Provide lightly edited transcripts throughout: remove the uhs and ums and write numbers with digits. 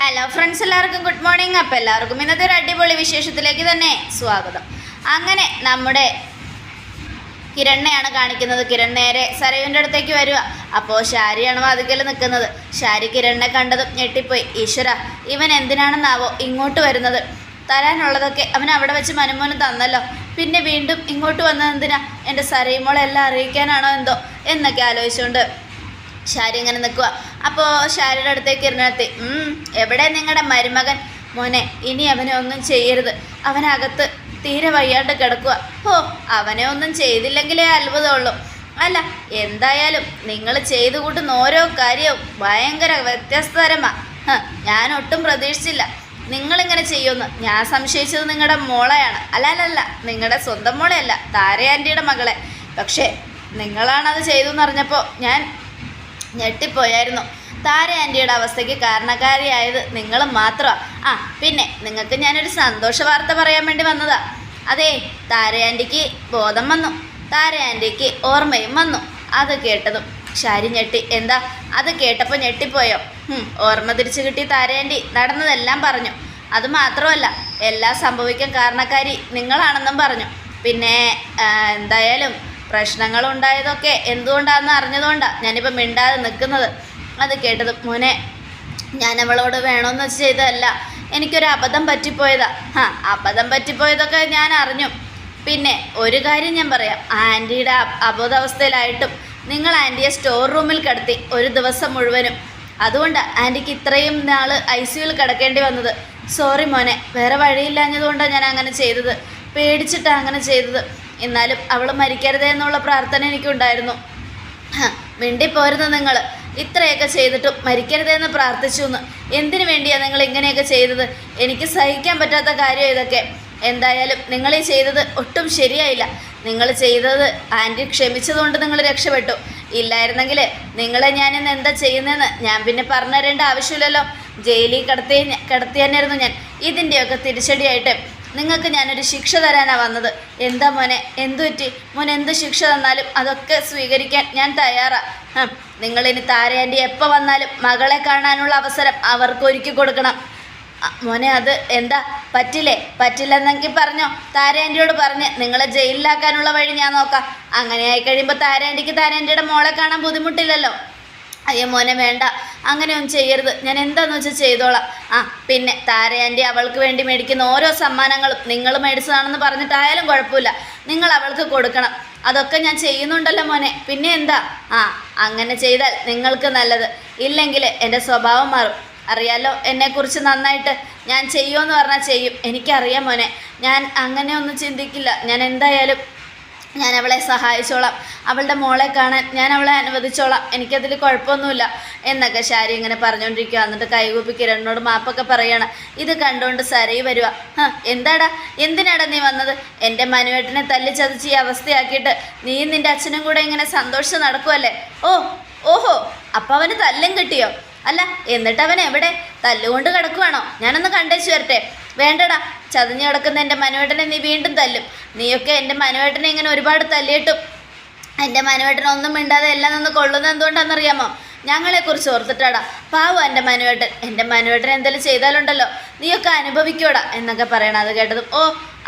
Hello friends, എല്ലാവർക്കും good morning. അപ്പോൾ എല്ലാവർക്കും ഇന്നത്തെ ഒരു അടിപൊളി വിശേഷത്തിലേക്ക് തന്നെ സ്വാഗതം. അങ്ങനെ നമ്മുടെ കിരണിനെയാണ് കാണിക്കുന്നത്. കിരൺ നേരെ സരയുവിൻ്റെ അടുത്തേക്ക് വരിക. അപ്പോൾ ശാരിയാണ് വാതിക്കൽ നിൽക്കുന്നത്. ശാരി കിരണിനെ കണ്ടതും ഞെട്ടിപ്പോയി. ഈശ്വര, ഇവൻ എന്തിനാണെന്നാവോ ഇങ്ങോട്ട് വരുന്നത്? തരാനുള്ളതൊക്കെ അവൻ അവിടെ വെച്ച് മനുമോന് തന്നല്ലോ, പിന്നെ വീണ്ടും ഇങ്ങോട്ട് വന്നത് എന്തിനാ? എൻ്റെ സരയുമോളെ എല്ലാം അറിയിക്കാനാണോ എന്തോ എന്നൊക്കെ ആലോചിച്ചുകൊണ്ട് ശാരി ഇങ്ങനെ നിൽക്കുക. അപ്പോൾ ശാരിയുടെ അടുത്തേക്ക് ഇരുന്നെത്തി, എവിടെ നിങ്ങളുടെ മരുമകൻ? മോനെ, ഇനി അവനെ ഒന്നും ചെയ്യരുത്. അവനകത്ത് തീരെ വയ്യാണ്ട് കിടക്കുക. അവനെ ഒന്നും ചെയ്തില്ലെങ്കിലേ അത്ഭുതമുള്ളൂ. അല്ല, എന്തായാലും നിങ്ങൾ ചെയ്തു കൂട്ടുന്ന ഓരോ കാര്യവും ഭയങ്കര വ്യത്യസ്തതരമാണ്. ഞാൻ ഒട്ടും പ്രതീക്ഷിച്ചില്ല നിങ്ങളിങ്ങനെ ചെയ്യുമെന്ന്. ഞാൻ സംശയിച്ചത് നിങ്ങളുടെ മോളെയാണ്. അല്ല, നിങ്ങളുടെ സ്വന്തം മോളെയല്ല, താര ആൻറ്റിയുടെ മകളെ. പക്ഷേ നിങ്ങളാണത് ചെയ്തു അറിഞ്ഞപ്പോൾ ഞാൻ ഞെട്ടിപ്പോയായിരുന്നു. താര ആൻറ്റിയുടെ അവസ്ഥയ്ക്ക് കാരണക്കാരിയായത് നിങ്ങൾ മാത്രമാണ്. പിന്നെ നിങ്ങൾക്ക് ഞാനൊരു സന്തോഷ വാർത്ത പറയാൻ വേണ്ടി വന്നതാ. അതെ, താര ആൻറ്റിക്ക് ബോധം വന്നു, താര ആൻറ്റിക്ക് ഓർമ്മയും വന്നു. അത് കേട്ടതും ശാരി ഞെട്ടി. എന്താ അത് കേട്ടപ്പോൾ ഞെട്ടിപ്പോയോ? ഓർമ്മ തിരിച്ചു കിട്ടി താര ആൻറ്റി നടന്നതെല്ലാം പറഞ്ഞു. അത് മാത്രമല്ല, എല്ലാം സംഭവിക്കാൻ കാരണക്കാരി നിങ്ങളാണെന്നും പറഞ്ഞു. പിന്നെ എന്തായാലും പ്രശ്നങ്ങളുണ്ടായതൊക്കെ എന്തുകൊണ്ടാണെന്ന് അറിഞ്ഞതുകൊണ്ടാണ് ഞാനിപ്പോൾ മിണ്ടാതെ നിൽക്കുന്നത്. അത് കേട്ടതും മോനെ, ഞാൻ അവളോട് വേണമെന്ന് വെച്ച് ചെയ്തതല്ല, എനിക്കൊരു അബദ്ധം പറ്റിപ്പോയതാ. അബദ്ധം പറ്റിപ്പോയതൊക്കെ ഞാൻ അറിഞ്ഞു. പിന്നെ ഒരു കാര്യം ഞാൻ പറയാം, ആൻറ്റിയുടെ അബോധാവസ്ഥയിലായിട്ടും നിങ്ങൾ ആൻറ്റിയെ സ്റ്റോർ റൂമിൽ കിടത്തി ഒരു ദിവസം മുഴുവനും. അതുകൊണ്ട് ആൻറ്റിക്ക് ഇത്രയും നാൾ ICUവിൽ കിടക്കേണ്ടി വന്നത്. സോറി മോനെ, വേറെ വഴിയില്ലാഞ്ഞതുകൊണ്ടാണ് ഞാൻ അങ്ങനെ ചെയ്തത്, പേടിച്ചിട്ടാണ് അങ്ങനെ ചെയ്തത്. എന്നാലും അവൾ മരിക്കരുതേ എന്നുള്ള പ്രാർത്ഥന എനിക്കുണ്ടായിരുന്നു. മിണ്ടിപ്പോരുന്നു നിങ്ങൾ. ഇത്രയൊക്കെ ചെയ്തിട്ടും മരിക്കരുതെന്ന് പ്രാർത്ഥിച്ചു എന്ന്. എന്തിനു വേണ്ടിയാണ് നിങ്ങൾ ഇങ്ങനെയൊക്കെ ചെയ്തത്? എനിക്ക് സഹിക്കാൻ പറ്റാത്ത കാര്യം ഇതൊക്കെ. എന്തായാലും നിങ്ങൾ ഈ ചെയ്തത് ഒട്ടും ശരിയായില്ല. നിങ്ങൾ ചെയ്തത് ആൻറ്റി ക്ഷമിച്ചതുകൊണ്ട് നിങ്ങൾ രക്ഷപ്പെട്ടു. ഇല്ലായിരുന്നെങ്കിൽ നിങ്ങളെ ഞാനിന്ന് എന്താ ചെയ്യുന്നതെന്ന് ഞാൻ പിന്നെ പറഞ്ഞു തരേണ്ട ആവശ്യമില്ലല്ലോ. ജയിലിൽ കിടത്തി തന്നെയായിരുന്നു ഞാൻ. ഇതിൻ്റെയൊക്കെ തിരിച്ചടിയായിട്ട് നിങ്ങൾക്ക് ഞാനൊരു ശിക്ഷ തരാനാണ് വന്നത്. എന്താ മോനെ, എന്തു പറ്റി? മോൻ എന്ത് ശിക്ഷ തന്നാലും അതൊക്കെ സ്വീകരിക്കാൻ ഞാൻ തയ്യാറാണ്. നിങ്ങളിനി താര ആൻറ്റി എപ്പോൾ വന്നാലും മകളെ കാണാനുള്ള അവസരം അവർക്ക് ഒരുക്കി കൊടുക്കണം. മോനെ, അത് എന്താ പറ്റില്ലെന്നെങ്കിൽ പറഞ്ഞോ. താര ആൻറ്റിയോട് പറഞ്ഞ് നിങ്ങളെ ജയിലിലാക്കാനുള്ള വഴി ഞാൻ നോക്കാം. അങ്ങനെ ആയിക്കഴിയുമ്പോൾ താര ആൻറ്റിക്ക് താര ആൻറ്റിയുടെ മോളെ കാണാൻ ബുദ്ധിമുട്ടില്ലല്ലോ. അയ്യോ മോനെ, വേണ്ട, അങ്ങനെയൊന്നും ചെയ്യരുത്. ഞാൻ എന്താണെന്ന് വെച്ചാൽ ചെയ്തോളാം. പിന്നെ താര ആൻറ്റി അവൾക്ക് വേണ്ടി മേടിക്കുന്ന ഓരോ സമ്മാനങ്ങളും നിങ്ങൾ മേടിച്ചതാണെന്ന് പറഞ്ഞിട്ടായാലും കുഴപ്പമില്ല, നിങ്ങൾ അവൾക്ക് കൊടുക്കണം. അതൊക്കെ ഞാൻ ചെയ്യുന്നുണ്ടല്ലോ മോനെ. പിന്നെ എന്താ? അങ്ങനെ ചെയ്താൽ നിങ്ങൾക്ക് നല്ലത്. ഇല്ലെങ്കിൽ എൻ്റെ സ്വഭാവം മാറും. അറിയാലോ എന്നെക്കുറിച്ച് നന്നായിട്ട്. ഞാൻ ചെയ്യുമെന്ന് പറഞ്ഞാൽ ചെയ്യും. എനിക്കറിയാം മോനെ, ഞാൻ അങ്ങനെയൊന്നും ചിന്തിക്കില്ല. ഞാൻ എന്തായാലും ഞാൻ അവളെ സഹായിച്ചോളാം. അവളുടെ മോളെ കാണാൻ ഞാൻ അവളെ അനുവദിച്ചോളാം. എനിക്കതിൽ കുഴപ്പമൊന്നുമില്ല എന്നൊക്കെ ശാരി ഇങ്ങനെ പറഞ്ഞുകൊണ്ടിരിക്കുക. എന്നിട്ട് കൈകൂപ്പി കിരണിനോട് മാപ്പൊക്കെ പറയണം. ഇത് കണ്ടുകൊണ്ട് സരയി വരിക. എന്തിനാടാ നീ വന്നത്? എൻ്റെ മനുവേട്ടനെ തല്ലിച്ചതച്ച് ഈ അവസ്ഥയാക്കിയിട്ട് നീയും നിൻ്റെ അച്ഛനും കൂടെ ഇങ്ങനെ സന്തോഷിച്ച് നടക്കുമല്ലേ? ഓഹോ, അപ്പം അവന് തല്ലും കിട്ടിയോ? അല്ല, എന്നിട്ട് അവൻ എവിടെ? തല്ലുകൊണ്ട് കിടക്കുവാണോ? ഞാനൊന്ന് കണ്ടേച്ചു വരട്ടെ. വേണ്ടടാ, ചതഞ്ഞു കിടക്കുന്ന എൻ്റെ മനുവേട്ടനെ നീ വീണ്ടും തല്ലും. നീയൊക്കെ എൻ്റെ മനുവേട്ടനെ ഇങ്ങനെ ഒരുപാട് തല്ലിയിട്ടും എൻ്റെ മനുവേട്ടനെ ഒന്നും മിണ്ടാതെ എല്ലാം നിന്ന് കൊള്ളുന്നത് എന്തുകൊണ്ടാണെന്നറിയാമോ? ഞങ്ങളെക്കുറിച്ച് ഓർത്തിട്ടാടാ. പാവം എൻ്റെ മനുവേട്ടൻ എന്തെങ്കിലും ചെയ്താലുണ്ടല്ലോ നീയൊക്കെ അനുഭവിക്കൂടാ എന്നൊക്കെ പറയണം. അത് കേട്ടതും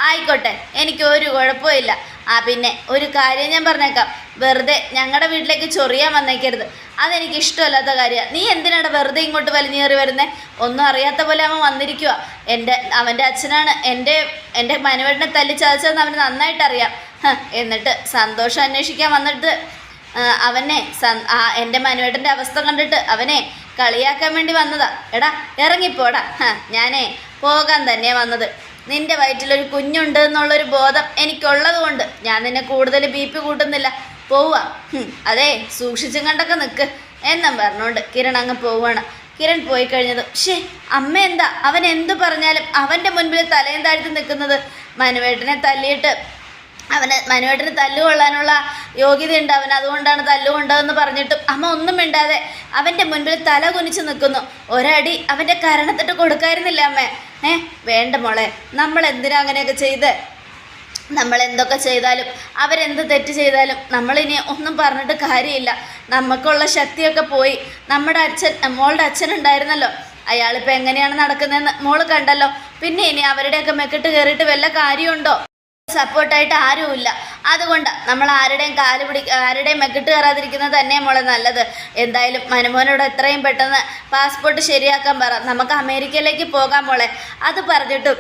ആയിക്കോട്ടെ, എനിക്ക് ഒരു കുഴപ്പമില്ല. പിന്നെ ഒരു കാര്യം ഞാൻ പറഞ്ഞേക്കാം, വെറുതെ ഞങ്ങളുടെ വീട്ടിലേക്ക് ചൊറിയാൻ വന്നേക്കരുത്. അതെനിക്ക് ഇഷ്ടമല്ലാത്ത കാര്യമാണ്. നീ എന്തിനാണ് വെറുതെ ഇങ്ങോട്ട് വലിഞ്ഞേറി വരുന്നത്? ഒന്നും അറിയാത്ത പോലെ അവൻ വന്നിരിക്കുക. അവൻ്റെ അച്ഛനാണ് എൻ്റെ മനുവേട്ടനെ തല്ലിച്ചതച്ചതെന്ന് അവന് നന്നായിട്ടറിയാം. എന്നിട്ട് സന്തോഷം അന്വേഷിക്കാൻ വന്നിട്ട് എൻ്റെ മനുവേട്ടൻ്റെ അവസ്ഥ കണ്ടിട്ട് അവനെ കളിയാക്കാൻ വേണ്ടി വന്നതാ. എടാ ഇറങ്ങിപ്പോടാ. ഞാനേ പോകാൻ തന്നെയാണ് വന്നത്. നിൻ്റെ വയറ്റിലൊരു കുഞ്ഞുണ്ട് എന്നുള്ളൊരു ബോധം എനിക്കുള്ളത് കൊണ്ട് ഞാൻ നിന്നെ കൂടുതൽ BP കൂട്ടുന്നില്ല. പോവുക. അതെ, സൂക്ഷിച്ചും കണ്ടൊക്കെ നിൽക്ക് എന്നും പറഞ്ഞുകൊണ്ട് കിരൺ അങ്ങ് പോവുകയാണ്. കിരൺ പോയി കഴിഞ്ഞത് അമ്മ എന്താ അവൻ എന്തു പറഞ്ഞാലും അവൻ്റെ മുൻപിൽ തലയും താഴ്ത്തി നിൽക്കുന്നത്? മനുവേട്ടനെ തല്ലിയിട്ട് മനുവേട്ടന് തല്ലുകൊള്ളാനുള്ള യോഗ്യതയുണ്ട് അവൻ, അതുകൊണ്ടാണ് തല്ലുകൊണ്ടതെന്ന് പറഞ്ഞിട്ടും അമ്മ ഒന്നും മിണ്ടാതെ അവൻ്റെ മുൻപിൽ തല കുനിച്ച് നിൽക്കുന്നു. ഒരടി അവൻ്റെ കരണത്തിട്ട് കൊടുക്കായിരുന്നില്ല അമ്മേ? വേണ്ട മോളെ, നമ്മൾ എന്തിനാ അങ്ങനെയൊക്കെ ചെയ്ത്? നമ്മൾ എന്തൊക്കെ ചെയ്താലും അവരെന്ത് തെറ്റ് ചെയ്താലും നമ്മളിനി ഒന്നും പറഞ്ഞിട്ട് കാര്യമില്ല. നമുക്കുള്ള ശക്തിയൊക്കെ പോയി. നമ്മുടെ മോളുടെ അച്ഛനുണ്ടായിരുന്നല്ലോ, അയാളിപ്പോൾ എങ്ങനെയാണ് നടക്കുന്നതെന്ന് മോള് കണ്ടല്ലോ. പിന്നെ ഇനി അവരുടെയൊക്കെ മെക്കിട്ട് കയറിയിട്ട് വല്ല കാര്യമുണ്ടോ? സപ്പോർട്ടായിട്ട് ആരുമില്ല. അതുകൊണ്ട് നമ്മൾ ആരുടെയും മെക്കിട്ട് കയറാതിരിക്കുന്നത് തന്നെ മോളെ നല്ലത്. എന്തായാലും മനുമോനോട് എത്രയും പെട്ടെന്ന് പാസ്പോർട്ട് ശരിയാക്കാൻ പറ, നമുക്ക് അമേരിക്കയിലേക്ക് പോകാം മോളെ. അത് പറഞ്ഞിട്ടും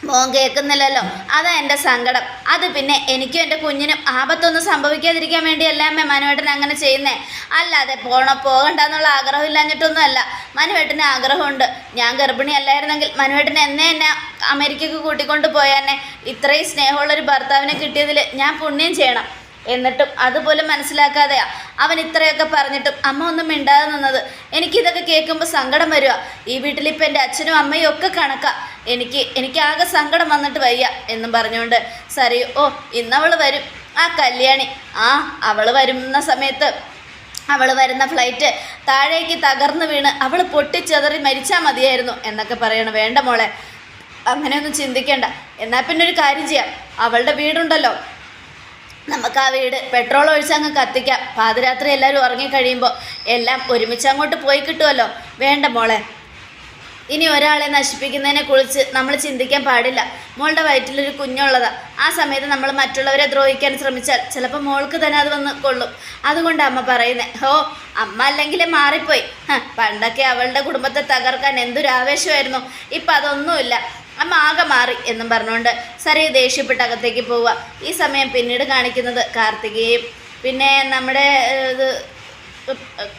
മോൻ കേൾക്കുന്നില്ലല്ലോ. അതാ എൻ്റെ സങ്കടം. അത് പിന്നെ എനിക്കും എൻ്റെ കുഞ്ഞിനും ആപത്തൊന്നും സംഭവിക്കാതിരിക്കാൻ വേണ്ടിയല്ല അമ്മ മനുവേട്ടൻ അങ്ങനെ ചെയ്യുന്നേ. അല്ലാതെ പോകണ്ടെന്നുള്ള ആഗ്രഹം ഇല്ലാഞ്ഞിട്ടൊന്നും അല്ല. മനുവേട്ടന് ആഗ്രഹമുണ്ട്. ഞാൻ ഗർഭിണി അല്ലായിരുന്നെങ്കിൽ മനുവേട്ടൻ എന്നെ അമേരിക്കക്ക് കൂട്ടിക്കൊണ്ട് പോയാന്നെ. ഇത്രയും സ്നേഹമുള്ളൊരു ഭർത്താവിനെ കിട്ടിയതിൽ ഞാൻ പുണ്യം ചെയ്യണം. എന്നിട്ടും അതുപോലും മനസ്സിലാക്കാതെയാ അവൻ ഇത്രയൊക്കെ പറഞ്ഞിട്ടും അമ്മ ഒന്നും മിണ്ടാതെ നിന്നത്. എനിക്കിതൊക്കെ കേൾക്കുമ്പോൾ സങ്കടം വരിക. ഈ വീട്ടിലിപ്പോൾ എൻ്റെ അച്ഛനും അമ്മയും ഒക്കെ കണക്കാ. എനിക്കാകെ സങ്കടം വന്നിട്ട് വയ്യ എന്നും പറഞ്ഞുകൊണ്ട് സരയു, ഓ ഇന്നവൾ വരും, ആ കല്യാണി, അവൾ വരുന്ന സമയത്ത് അവൾ വരുന്ന ഫ്ലൈറ്റ് താഴേക്ക് തകർന്നു വീണ് അവൾ പൊട്ടിച്ചെതറി മരിച്ചാൽ മതിയായിരുന്നു എന്നൊക്കെ പറയണം. വേണ്ട മോളെ, അങ്ങനെയൊന്നും ചിന്തിക്കേണ്ട. എന്നാൽ പിന്നെ ഒരു കാര്യം ചെയ്യാം, അവളുടെ വീടുണ്ടല്ലോ, നമുക്ക് ആ വീട് പെട്രോൾ ഒഴിച്ച് അങ്ങ് കത്തിക്കാം. പാതിരാത്രി എല്ലാവരും ഉറങ്ങിക്കഴിയുമ്പോൾ എല്ലാം ഒരുമിച്ച് അങ്ങോട്ട് പോയി കിട്ടുമല്ലോ. വേണ്ട മോളെ, ഇനി ഒരാളെ നശിപ്പിക്കുന്നതിനെ കുറിച്ച് നമ്മൾ ചിന്തിക്കാൻ പാടില്ല. മോളുടെ വയറ്റിലൊരു കുഞ്ഞുള്ളതാണ്. ആ സമയത്ത് നമ്മൾ മറ്റുള്ളവരെ ദ്രോഹിക്കാൻ ശ്രമിച്ചാൽ ചിലപ്പോൾ മോൾക്ക് തന്നെ അത് വന്ന് കൊള്ളും. അതുകൊണ്ട് അമ്മ പറയുന്നത്. അമ്മ അല്ലെങ്കിലേ മാറിപ്പോയി. പണ്ടൊക്കെ അവളുടെ കുടുംബത്തെ തകർക്കാൻ എന്തൊരു ആവേശമായിരുന്നു. ഇപ്പം അതൊന്നുമില്ല. അമ്മ ആകെ മാറി എന്നും പറഞ്ഞുകൊണ്ട് സരയു ദേഷ്യപ്പെട്ട് അകത്തേക്ക് പോവുക. ഈ സമയം പിന്നീട് കാണിക്കുന്നത് കാർത്തികയും പിന്നെ നമ്മുടെ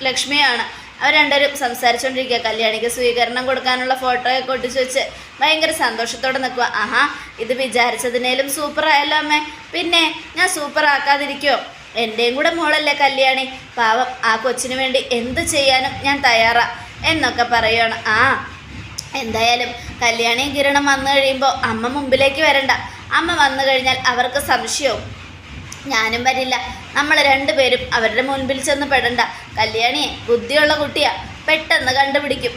ലക്ഷ്മിയാണ്. അവർ രണ്ടുപേരും സംസാരിച്ചുകൊണ്ടിരിക്കുക. കല്യാണിക്ക് സ്വീകരണം കൊടുക്കാനുള്ള ഫോട്ടോയൊക്കെ ഒട്ടിച്ച് വെച്ച് ഭയങ്കര സന്തോഷത്തോടെ നിൽക്കുക. ഇത് വിചാരിച്ചതിനേലും സൂപ്പറായല്ലോ അമ്മേ. പിന്നെ ഞാൻ സൂപ്പറാക്കാതിരിക്കുമോ? എൻ്റെയും കൂടെ മോളല്ലേ കല്യാണി. പാവം, ആ കൊച്ചിന് വേണ്ടി എന്ത് ചെയ്യാനും ഞാൻ തയ്യാറാ എന്നൊക്കെ പറയുകയാണ്. എന്തായാലും കല്യാണിയും കിരണം വന്നു കഴിയുമ്പോൾ അമ്മ മുമ്പിലേക്ക് വരണ്ട. അമ്മ വന്നു കഴിഞ്ഞാൽ അവർക്ക് സംശയവും. ഞാനും വരില്ല. നമ്മൾ രണ്ടുപേരും അവരുടെ മുൻപിൽ ചെന്ന് പെടണ്ട. കല്യാണിയെ ബുദ്ധിയുള്ള കുട്ടിയാ, പെട്ടെന്ന് കണ്ടുപിടിക്കും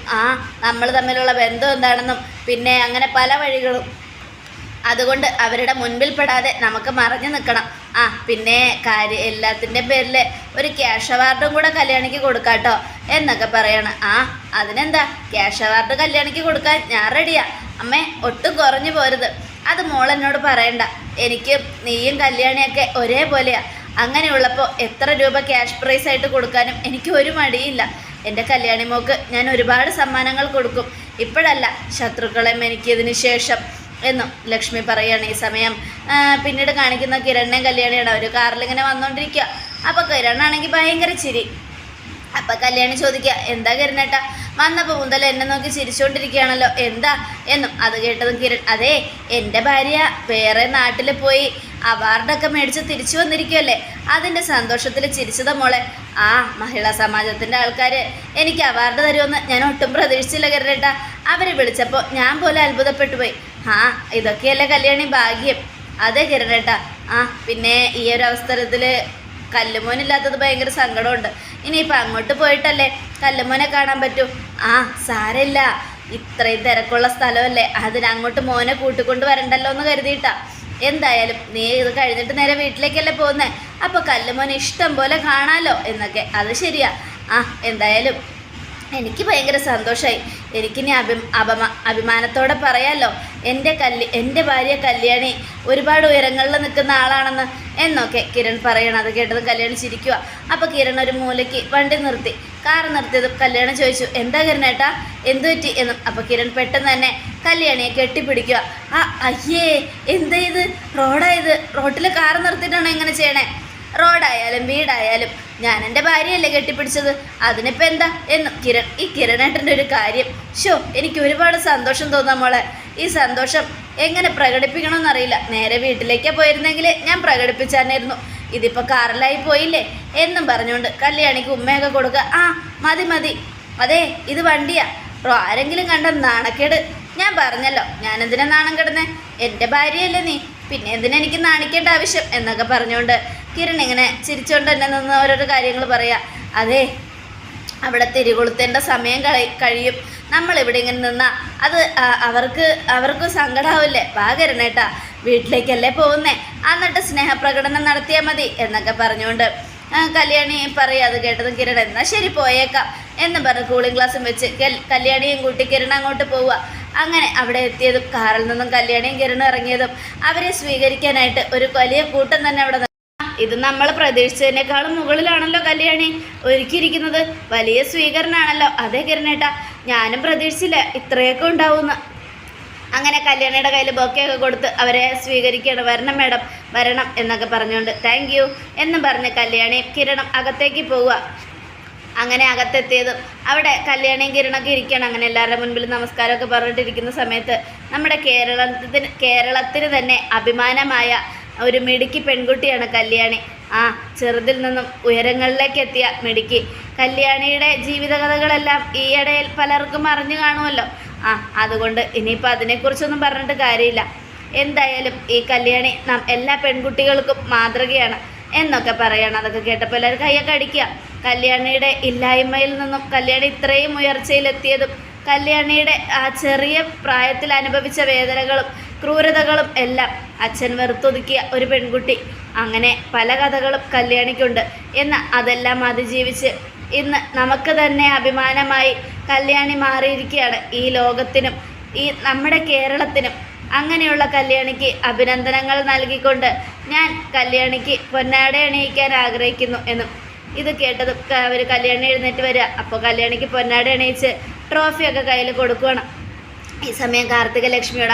നമ്മൾ തമ്മിലുള്ള ബന്ധം എന്താണെന്നും പിന്നെ അങ്ങനെ പല വഴികളും. അതുകൊണ്ട് അവരുടെ മുൻപിൽ പെടാതെ നമുക്ക് മറഞ്ഞു നിൽക്കണം. പിന്നെ എല്ലാത്തിൻ്റെ പേരിൽ ഒരു ക്യാഷ് അവാർഡും കൂടെ കല്യാണിക്ക് കൊടുക്കാട്ടോ എന്നൊക്കെ പറയണം. അതിനെന്താ, ക്യാഷ് അവാർഡ് കല്യാണിക്ക് കൊടുക്കാൻ ഞാൻ റെഡിയാ അമ്മേ. ഒട്ടും കുറഞ്ഞു പോരുത്. അത് മോളെന്നോട് പറയണ്ട. എനിക്ക് നീയും കല്യാണിയൊക്കെ ഒരേപോലെയാ. അങ്ങനെയുള്ളപ്പോൾ എത്ര രൂപ ക്യാഷ് പ്രൈസ് ആയിട്ട് കൊടുക്കാനും എനിക്ക് ഒരു മടിയില്ല. എൻ്റെ കല്യാണി മോക്ക് ഞാൻ ഒരുപാട് സമ്മാനങ്ങൾ കൊടുക്കും. ഇപ്പോഴല്ല, ശത്രുക്കളെയും എനിക്കിതിന് ശേഷം എന്നും ലക്ഷ്മി പറയുകയാണ്. ഈ സമയം പിന്നീട് കാണിക്കുന്ന കിരണിനെയും കല്യാണിയാണ്. അവർ കാറിലിങ്ങനെ വന്നുകൊണ്ടിരിക്കുക. അപ്പോൾ കിരണാണെങ്കിൽ ഭയങ്കര ചിരി. അപ്പം കല്യാണി ചോദിക്കുക, എന്താ കിരണേട്ടാ വന്നപ്പോൾ മുതൽ എന്നെ നോക്കി ചിരിച്ചുകൊണ്ടിരിക്കുകയാണല്ലോ, എന്താ എന്നും. അത് കേട്ടതും കിരൺ, അതെ എൻ്റെ ഭാര്യ വേറെ നാട്ടിൽ പോയി അവാർഡൊക്കെ മേടിച്ച് തിരിച്ചു വന്നിരിക്കുമല്ലേ, അതിൻ്റെ സന്തോഷത്തിൽ ചിരിച്ചതാ മോളെ. മഹിളാ സമാജത്തിൻ്റെ ആൾക്കാർ എനിക്ക് അവാർഡ് തരുമെന്ന് ഞാൻ ഒട്ടും പ്രതീക്ഷിച്ചില്ല കിരണേട്ടാ. അവർ വിളിച്ചപ്പോൾ ഞാൻ പോലെ അത്ഭുതപ്പെട്ടു പോയി. ഇതൊക്കെയല്ലേ കല്യാണി ഭാഗ്യം. അതെ കിരണേട്ടാ. പിന്നെ ഈ ഒരു അവസരത്തിൽ കല്ലുമോനില്ലാത്തത് ഭയങ്കര സങ്കടമുണ്ട്. ഇനിയിപ്പോൾ അങ്ങോട്ട് പോയിട്ടല്ലേ കല്ലുമോനെ കാണാൻ പറ്റൂ. സാരമില്ല, ഇത്രയും തിരക്കുള്ള സ്ഥലമല്ലേ, അതിനങ്ങോട്ട് മോനെ കൂട്ടിക്കൊണ്ട് വരണ്ടല്ലോ എന്ന് കരുതിയിട്ടാ. എന്തായാലും നീ ഇത് കഴിഞ്ഞിട്ട് നേരെ വീട്ടിലേക്കല്ലേ പോകുന്നത്, അപ്പോൾ കല്ലുമോനെ ഇഷ്ടം പോലെ കാണാമല്ലോ എന്നൊക്കെ. അത് ശരിയാ. എന്തായാലും എനിക്ക് ഭയങ്കര സന്തോഷമായി. എനിക്കിനി അഭിമാനത്തോടെ പറയാമല്ലോ എൻ്റെ ഭാര്യ കല്യാണി ഒരുപാട് ഉയരങ്ങളിൽ നിൽക്കുന്ന ആളാണെന്ന് എന്നൊക്കെ കിരൺ പറയണം. അത് കേട്ടത് കല്യാണി ചിരിക്കുക. അപ്പോൾ കിരൺ ഒരു മൂലയ്ക്ക് വണ്ടി നിർത്തി. കാർ നിർത്തിയതും കല്യാണി ചോദിച്ചു, എന്താ കിരണേട്ടാ എന്തു പറ്റി എന്നും. അപ്പോൾ കിരൺ പെട്ടെന്ന് തന്നെ കല്യാണിയെ കെട്ടിപ്പിടിക്കുക. അയ്യേ എന്താ ഇത്, റോഡായത്, റോട്ടിൽ കാർ നിർത്തിയിട്ടാണോ ഇങ്ങനെ ചെയ്യണേ? റോഡായാലും വീടായാലും ഞാൻ എൻ്റെ ഭാര്യയല്ലേ കെട്ടിപ്പിടിച്ചത്, അതിനിപ്പോൾ എന്താ എന്നും കിരൺ. ഈ കിരണേട്ടൻ്റെ ഒരു കാര്യം എനിക്ക് ഒരുപാട് സന്തോഷം തോന്നാം മോളെ. ഈ സന്തോഷം എങ്ങനെ പ്രകടിപ്പിക്കണമെന്നറിയില്ല. നേരെ വീട്ടിലേക്കാണ് പോയിരുന്നെങ്കിൽ ഞാൻ പ്രകടിപ്പിച്ചായിരുന്നു. ഇതിപ്പോൾ കാറിലായി പോയില്ലേ എന്നും പറഞ്ഞുകൊണ്ട് കല്യാണിക്ക് ഉമ്മയൊക്കെ കൊടുക്കുക. മതി. അതെ ഇത് വണ്ടിയാ, ആരെങ്കിലും കണ്ട നാണക്കേട്. ഞാൻ പറഞ്ഞല്ലോ, ഞാനെന്തിനാ നാണം കിടന്നേ? എൻ്റെ ഭാര്യയല്ലേ നീ, പിന്നെ എന്തിനാ എനിക്ക് നാണിക്കേണ്ട ആവശ്യം എന്നൊക്കെ പറഞ്ഞുകൊണ്ട് കിരൺ ഇങ്ങനെ ചിരിച്ചുകൊണ്ട് തന്നെ നിന്ന് ഓരോരോ കാര്യങ്ങൾ പറയാം. അതെ അവിടെ തിരികൊളുത്തേണ്ട സമയം കഴിയും. നമ്മളിവിടെ ഇങ്ങനെ നിന്നാൽ അത് അവർക്ക് സങ്കടമാവില്ലേ? കിരണേട്ടാ വീട്ടിലേക്കല്ലേ പോകുന്നേ, എന്നിട്ട് സ്നേഹപ്രകടനം നടത്തിയാൽ മതി എന്നൊക്കെ പറഞ്ഞുകൊണ്ട് കല്യാണി പറയാം. അത് കേട്ടതും കിരൺ, എന്നാൽ ശരി പോയേക്കാം എന്ന് പറഞ്ഞ് കൂളിംഗ് ഗ്ലാസും വെച്ച് കല്യാണിയും കൂട്ടി കിരൺ അങ്ങോട്ട് പോവുക. അങ്ങനെ അവിടെ എത്തിയതും കാറിൽ നിന്നും കല്യാണിയും കിരണും ഇറങ്ങിയതും അവരെ സ്വീകരിക്കാനായിട്ട് ഒരു വലിയ കൂട്ടം തന്നെ അവിടെ. ഇത് നമ്മൾ പ്രതീക്ഷിച്ചതിനേക്കാളും മുകളിലാണല്ലോ കല്യാണി ഒരുക്കിയിരിക്കുന്നത്. വലിയ സ്വീകരണമാണല്ലോ. അതേ കിരണേട്ടാ, ഞാനും പ്രതീക്ഷിച്ചില്ല ഇത്രയൊക്കെ ഉണ്ടാവുമെന്ന്. അങ്ങനെ കല്യാണിയുടെ കയ്യിൽ ബൊക്കെയൊക്കെ കൊടുത്ത് അവരെ സ്വീകരിക്കുകയാണ്. വരണം മേഡം, വരണം എന്നൊക്കെ പറഞ്ഞുകൊണ്ട് താങ്ക് യു എന്നും പറഞ്ഞ് കല്യാണിയും കിരണം അകത്തേക്ക് പോവുക. അങ്ങനെ അകത്തെത്തിയതും അവിടെ കല്യാണിയും കിരണൊക്കെ ഇരിക്കുകയാണ്. അങ്ങനെ എല്ലാവരുടെ മുൻപിൽ നമസ്കാരമൊക്കെ പറഞ്ഞിട്ടിരിക്കുന്ന സമയത്ത് നമ്മുടെ കേരളത്തിന് തന്നെ അഭിമാനമായ ഒരു മിടുക്കി പെൺകുട്ടിയാണ് കല്യാണി. ചെറുതിൽ നിന്നും ഉയരങ്ങളിലേക്ക് എത്തിയ മിടുക്കി. കല്യാണിയുടെ ജീവിതകഥകളെല്ലാം ഈയിടയിൽ പലർക്കും അറിഞ്ഞു കാണുമല്ലോ. അതുകൊണ്ട് ഇനിയിപ്പോൾ അതിനെക്കുറിച്ചൊന്നും പറഞ്ഞിട്ട് കാര്യമില്ല. എന്തായാലും ഈ കല്യാണി എല്ലാ പെൺകുട്ടികൾക്കും മാതൃകയാണ് എന്നൊക്കെ പറയണം. അതൊക്കെ കേട്ടപ്പോൾ എല്ലാവരും കയ്യൊക്കെ അടിക്കുക. കല്യാണിയുടെ ഇല്ലായ്മയിൽ നിന്നും കല്യാണി ഇത്രയും ഉയർച്ചയിലെത്തിയതും കല്യാണിയുടെ ആ ചെറിയ പ്രായത്തിൽ അനുഭവിച്ച വേദനകളും ക്രൂരതകളും എല്ലാം അച്ഛൻ വെറുത്തൊതുക്കിയ ഒരു പെൺകുട്ടി. അങ്ങനെ പല കഥകളും കല്യാണിക്കുണ്ട്. എന്നാൽ അതെല്ലാം അതിജീവിച്ച് ഇന്ന് നമുക്ക് തന്നെ അഭിമാനമായി കല്യാണി മാറിയിരിക്കുകയാണ്. ഈ ലോകത്തിനും ഈ നമ്മുടെ കേരളത്തിനും. അങ്ങനെയുള്ള കല്യാണിക്ക് അഭിനന്ദനങ്ങൾ നൽകിക്കൊണ്ട് ഞാൻ കല്യാണിക്ക് പൊന്നാട അണിയിക്കാൻ ആഗ്രഹിക്കുന്നു എന്നും. ഇത് കേട്ടതും അവർ കല്യാണി എഴുന്നേറ്റ് വരിക. അപ്പോൾ കല്യാണിക്ക് പൊന്നാട അണിയിച്ച് ട്രോഫിയൊക്കെ കയ്യിൽ കൊടുക്കുകയാണ്. ഈ സമയം കാർത്തിക ലക്ഷ്മിയോട്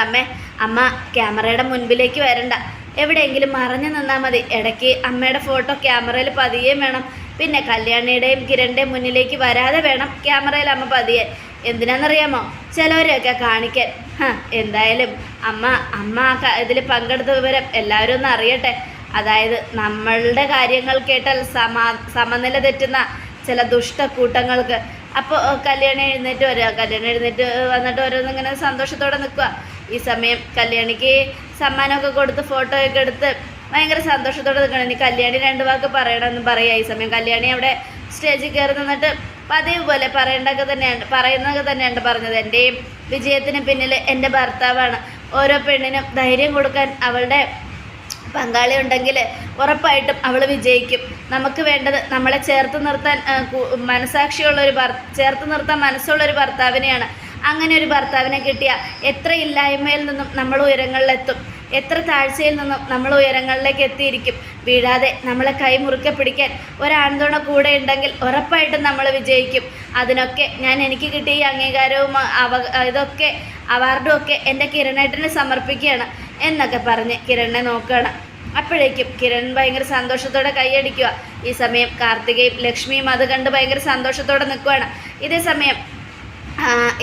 അമ്മ ക്യാമറയുടെ മുൻപിലേക്ക് വരണ്ട, എവിടെയെങ്കിലും മറഞ്ഞു നിന്നാൽ മതി. ഇടയ്ക്ക് അമ്മയുടെ ഫോട്ടോ ക്യാമറയിൽ പതിയേം വേണം. പിന്നെ കല്യാണിയുടെയും കിരണിൻ്റെയും മുന്നിലേക്ക് വരാതെ വേണം ക്യാമറയിൽ അമ്മ പതിയെ. എന്തിനാണെന്നറിയാമോ? ചിലവരെയൊക്കെ കാണിക്കാൻ. എന്തായാലും അമ്മ ഇതിൽ പങ്കെടുത്ത വിവരം എല്ലാവരും ഒന്ന് അറിയട്ടെ. അതായത് നമ്മളുടെ കാര്യങ്ങൾ കേട്ടാൽ സമനില തെറ്റുന്ന ചില ദുഷ്ടക്കൂട്ടങ്ങൾക്ക്. അപ്പോൾ കല്യാണി എഴുന്നേറ്റ് വരിക. കല്യാണി എഴുന്നേറ്റ് വന്നിട്ട് ഓരോന്നിങ്ങനെ സന്തോഷത്തോടെ നിൽക്കുക. ഈ സമയം കല്യാണിക്ക് സമ്മാനമൊക്കെ കൊടുത്ത് ഫോട്ടോയൊക്കെ എടുത്ത് ഭയങ്കര സന്തോഷത്തോടെ നിൽക്കണം. ഇനി കല്യാണി 2 വാക്ക് പറയണമെന്ന് പറയുക. ഈ സമയം കല്യാണി അവിടെ സ്റ്റേജിൽ കയറി നിന്നിട്ട് പതിവ് പോലെ പറയുന്നതൊക്കെ തന്നെയാണ് പറഞ്ഞത്. എൻ്റെയും വിജയത്തിന് പിന്നിൽ എൻ്റെ ഭർത്താവാണ്. ഓരോ പെണ്ണിനും ധൈര്യം കൊടുക്കാൻ അവളുടെ പങ്കാളി ഉണ്ടെങ്കിൽ ഉറപ്പായിട്ടും അവൾ വിജയിക്കും. നമുക്ക് വേണ്ടത് നമ്മളെ ചേർത്ത് നിർത്താൻ ചേർത്ത് നിർത്താൻ മനസ്സുള്ളൊരു ഭർത്താവിനെയാണ്. അങ്ങനെ ഒരു ഭർത്താവിനെ കിട്ടിയ എത്ര ഇല്ലായ്മയിൽ നിന്നും നമ്മൾ ഉയരങ്ങളിലെത്തും. എത്ര താഴ്ചയിൽ നിന്നും നമ്മൾ ഉയരങ്ങളിലേക്ക് എത്തിയിരിക്കും. വീഴാതെ നമ്മളെ കൈ മുറുക്കെ പിടിക്കാൻ ഒരാൺതുണ കൂടെ ഉണ്ടെങ്കിൽ ഉറപ്പായിട്ടും നമ്മൾ വിജയിക്കും. അതിനൊക്കെ എനിക്ക് കിട്ടിയ ഈ അംഗീകാരവും ഇതൊക്കെ അവാർഡും ഒക്കെ എൻ്റെ കിരണേട്ടന് സമർപ്പിക്കുകയാണ് എന്നൊക്കെ പറഞ്ഞ് കിരണിനെ നോക്കുകയാണ്. അപ്പോഴേക്കും കിരൺ ഭയങ്കര സന്തോഷത്തോടെ കൈയടിക്കുക. ഈ സമയം കാർത്തികയും ലക്ഷ്മിയും അത് കണ്ട് ഭയങ്കര സന്തോഷത്തോടെ നിൽക്കുകയാണ്. ഇതേ സമയം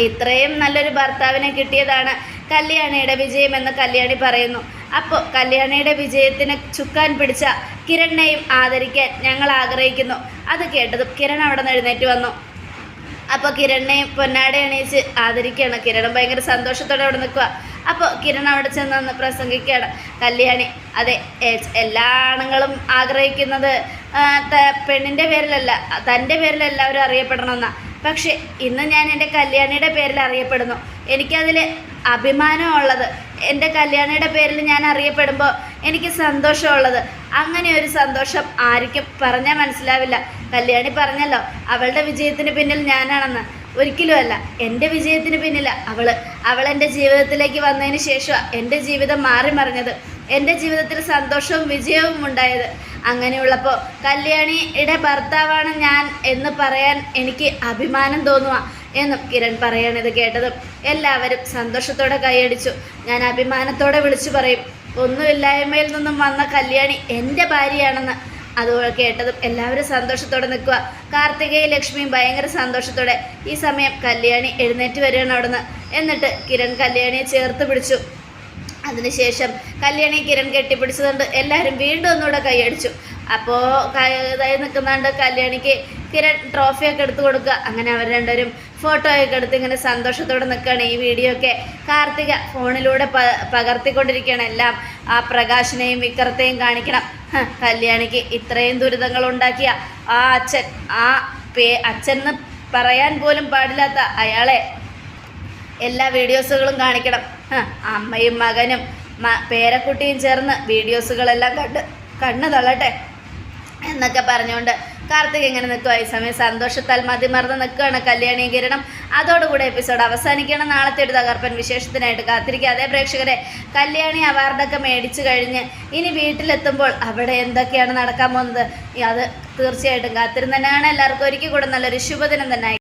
ഇത്രയും നല്ലൊരു ഭർത്താവിനെ കിട്ടിയതാണ് കല്യാണിയുടെ വിജയമെന്ന് കല്യാണി പറയുന്നു. അപ്പോൾ കല്യാണിയുടെ വിജയത്തിന് ചുക്കാൻ പിടിച്ച കിരണിനെയും ആദരിക്കാൻ ഞങ്ങൾ ആഗ്രഹിക്കുന്നു. അത് കേട്ടതും കിരൺ അവിടെ നിന്ന് എഴുന്നേറ്റ് വന്നു. അപ്പോൾ കിരണിനെയും പൊന്നാട അണിയിച്ച് ആദരിക്കുകയാണ്. കിരണും ഭയങ്കര സന്തോഷത്തോടെ അവിടെ നിൽക്കുക. അപ്പോൾ കിരൺ അവിടെ ചെന്ന് പ്രസംഗിക്കുകയാണ്. കല്യാണി, അതെ, എല്ലാ ആണുങ്ങളും ആഗ്രഹിക്കുന്നത് പെണ്ണിൻ്റെ പേരിലല്ല, തൻ്റെ പേരിൽ എല്ലാവരും അറിയപ്പെടണമെന്നാണ്. പക്ഷേ ഇന്ന് ഞാൻ എൻ്റെ കല്യാണിയുടെ പേരിൽ അറിയപ്പെടുന്നു. എനിക്കതിൽ അഭിമാനമുള്ളത്. എൻ്റെ കല്യാണിയുടെ പേരിൽ ഞാൻ അറിയപ്പെടുമ്പോൾ എനിക്ക് സന്തോഷമുള്ളത്. അങ്ങനെ ഒരു സന്തോഷം ആർക്കും പറഞ്ഞാൽ മനസ്സിലാവില്ല. കല്യാണി പറഞ്ഞല്ലോ അവളുടെ വിജയത്തിന് പിന്നിൽ ഞാനാണെന്ന്. ഒരിക്കലുമല്ല, എൻ്റെ വിജയത്തിന് പിന്നില്ല അവൾ എൻ്റെ ജീവിതത്തിലേക്ക് വന്നതിന് ശേഷമാണ് എൻ്റെ ജീവിതം മാറി മറിഞ്ഞത്. എൻ്റെ ജീവിതത്തിൽ സന്തോഷവും വിജയവും ഉണ്ടായത്. അങ്ങനെയുള്ളപ്പോൾ കല്യാണിയുടെ ഭർത്താവാണ് ഞാൻ എന്ന് പറയാൻ എനിക്ക് അഭിമാനം തോന്നുക എന്നും കിരൺ പറയാണ്. ഇത് കേട്ടതും എല്ലാവരും സന്തോഷത്തോടെ കൈയടിച്ചു. ഞാൻ അഭിമാനത്തോടെ വിളിച്ചു പറയും, ഒന്നുമില്ലായ്മയിൽ നിന്നും വന്ന കല്യാണി എൻ്റെ ഭാര്യയാണെന്ന്. അതുപോലെ കേട്ടതും എല്ലാവരും സന്തോഷത്തോടെ നിൽക്കുക. കാർത്തികയും ലക്ഷ്മിയും ഭയങ്കര സന്തോഷത്തോടെ. ഈ സമയം കല്യാണി എഴുന്നേറ്റ് വരികയാണ് അവിടുന്ന്. എന്നിട്ട് കിരൺ കല്യാണിയെ ചേർത്ത് പിടിച്ചു. അതിനുശേഷം കല്യാണി കിരൺ കെട്ടിപ്പിടിച്ചതുകൊണ്ട് എല്ലാവരും വീണ്ടും ഒന്നുകൂടെ കൈയടിച്ചു. അപ്പോൾ ഇതായി നിൽക്കുന്നുണ്ട് കല്യാണിക്ക് കിരൺ ട്രോഫിയൊക്കെ എടുത്തു കൊടുക്കുക. അങ്ങനെ അവർ രണ്ടുപേരും ഫോട്ടോയൊക്കെ എടുത്ത് ഇങ്ങനെ സന്തോഷത്തോടെ നിൽക്കുകയാണ്. ഈ വീഡിയോ ഒക്കെ കാർത്തിക ഫോണിലൂടെ പകർത്തിക്കൊണ്ടിരിക്കുകയാണ്. എല്ലാം ആ പ്രകാശിനെയും വിക്രത്തെയും കാണിക്കണം. കല്യാണിക്ക് ഇത്രയും ദുരിതങ്ങൾ ഉണ്ടാക്കിയ ആ അച്ഛൻ പറയാൻ പോലും പാടില്ലാത്ത അയാളെ എല്ലാ വീഡിയോസുകളും കാണിക്കണം. അമ്മയും മകനും പേരക്കുട്ടിയും ചേർന്ന് വീഡിയോസുകളെല്ലാം കണ്ണ് തള്ളട്ടെ എന്നൊക്കെ പറഞ്ഞുകൊണ്ട് കാർത്തിക് ഇങ്ങനെ നിൽക്കുക. ഈ സമയം സന്തോഷത്താൽ മതിമറന്ന് നിൽക്കുകയാണ് കല്യാണിയും കിരണം. അതോടുകൂടി എപ്പിസോഡ് അവസാനിക്കണം. നാളത്തെ ഒരു തകർപ്പൻ വിശേഷത്തിനായിട്ട് കാത്തിരിക്കുക. അതേ പ്രേക്ഷകരെ, കല്യാണി അവാർഡൊക്കെ മേടിച്ചു കഴിഞ്ഞ് ഇനി വീട്ടിലെത്തുമ്പോൾ അവിടെ എന്തൊക്കെയാണ് നടക്കാൻ പോകുന്നത്, അത് തീർച്ചയായിട്ടും കാത്തിരുന്ന് തന്നെയാണ്. എല്ലാവർക്കും ഒരിക്കൽ കൂടെ നല്ലൊരു ശുഭദിനം തന്നെ.